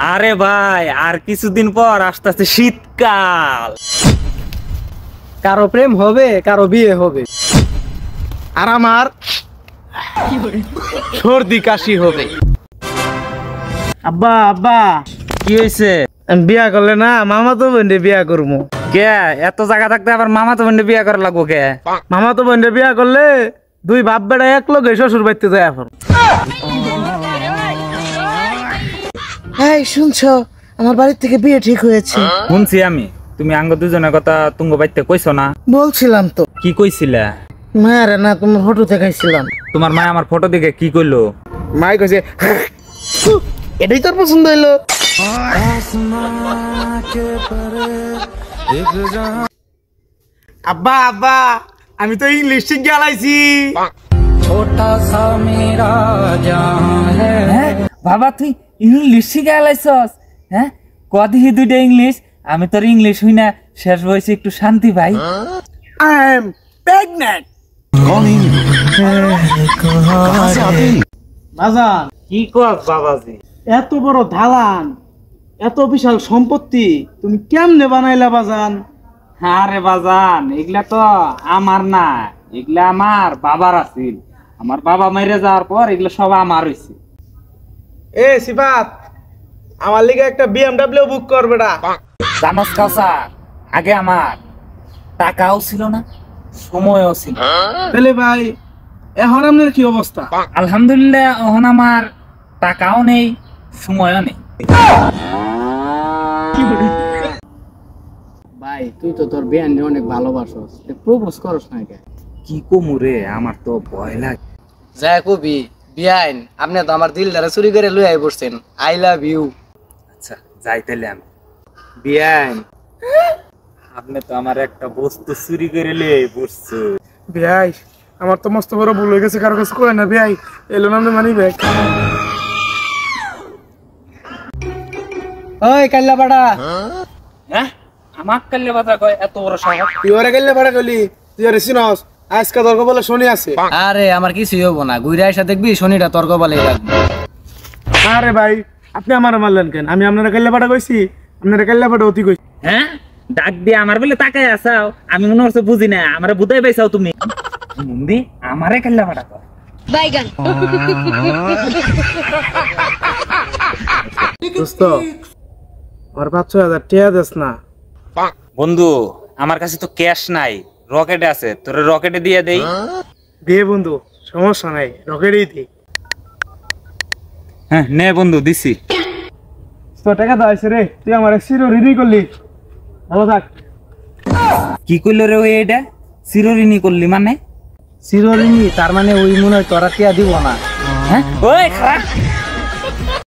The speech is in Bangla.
আরে ভাই আর কিছুদিন পর আস্তে আস্তে শীতকাল। কারো প্রেম হবে, কারো বিয়ে হবে, আর আমার সর্দি কাশি হবে। আব্বা আব্বা কি হয়েছে? বিয়া করলে না মামা তো বোনরে বিয়া করবো। কে এত জায়গা থাকতে আবার মামা তো বোনকে বিয়ে করা লাগবো কে? মামা তো বোনরে বিয়া করলে দুই বাপ বেড়া এক লগে শ্বশুর বাড়িতে যায়। এখন এই শুনছো, আমার বাড়ির থেকে বিয়ে ঠিক হয়েছে। শুনছি আমি। তুমি আঙ্গ দুজনের কথা তুঙ্গ বাইতে কইছো না? বলছিলাম তো। কি কইছিলা? মায়ের না তোমার ফটো দেখাইছিলাম। তোমার মা আমার ফটো দেখে কি কইলো? মাই কইছে এটাই তোর পছন্দ হইলো। আব্বা আব্বা আমি তো ইংলিশ শিখ গেলাইছি। বাবা তুই ইংলিশ শিখে আলাইছস? হ্যাঁ কদি দুইটা ইংলিশ। আমি তোর ইংলিশ হই না শেষ বয়সে একটু শান্তি ভাই। I am pregnant. বাজান কি কস বাবাজি? এত বড় দালান, এত বিশাল সম্পত্তি তুমি কেমনে বানাইলা বাজান? আরে বাজান এগুলা তো আমার না, এগুলা আমার বাবার আছিল। আমার বাবা মাইরে যাওয়ার পর এগুলা সব আমার হইছে। এ সিফাত, আমার লিগে একটা বিএমডব্লিউ বুক কর বেটা। জানোস কাউসা, আগে আমার টাকাও ছিল না, সময়ও ছিল। তাহলে ভাই এখন আপনার কি অবস্থা? আলহামদুলিল্লাহ এখন আমার টাকাও নেই, সময়ও নেই। ভাই তুই তো তোর বিয়ান অনেক ভালোবাসস, প্রপোজ করস না কেন? কি কমু রে, আমার তো ভয় লাগে। যা কবি বিয়ান, আপনি তো আমার দিলদারে চুরি করে লই আই পড়ছেন। I love you. আচ্ছা যাই তাহলে আমি। বিয়ান আপনি তো আমার একটা বস্তু চুরি করে লিয়ে পড়ছো। বিয়াই আমার তো মস্ত বড় ভুল হয়ে গেছে, কারো কাছে কই না। বিয়াই এলো না মানি ব্যাগ। ওই কাল্লা বাড়া, হ্যাঁ আমার কাল্লে বাতা কয় এত বড় সাহস? তুই ওরে কাল্লা বাড়া গলি, তুই ওরে চিনস? আজকে তর্ক বলে শনি আছে। আরে আমার কিছুই হবো না, ঘুরে আইসা দেখবি শনিটা তর্ক বলে লাগবে। আরে ভাই আপনি আমার মারলেন কেন? আমি আপনারা কাল্লা বাড়া কইছি? আপনারা কাল্লা বাড়া অতি কইছি। হ্যাঁ ডাক দিয়ে আমার বলে তাকায় আসাও, আমি মনে হচ্ছে বুঝি না, আমারে বুঝাই পাইছাও তুমি। মুন্দি আমারে কাল্লা বাটা কর। বাইগান দোস্ত আর ৫-৬ হাজার টাকা দেস না? বন্ধু আমার কাছে তো ক্যাশ নাই, রকেট আছে, তোর রকেটে দিয়ে দেই। দিয়ে বন্ধু সমস্যা নাই, রকেটই দি। হ্যাঁ নে বন্ধু দিছি। তো টাকা দাইছে রে, তুই আমার চির ঋণী করলি। ভালো থাক। কি কইলো রে ওই এটা? চিরঋণী করলি মানে? চিরঋণী তার মানে ওই মনে হয় তোরা টিয়া দিব না। হ্যাঁ ওই খারাপ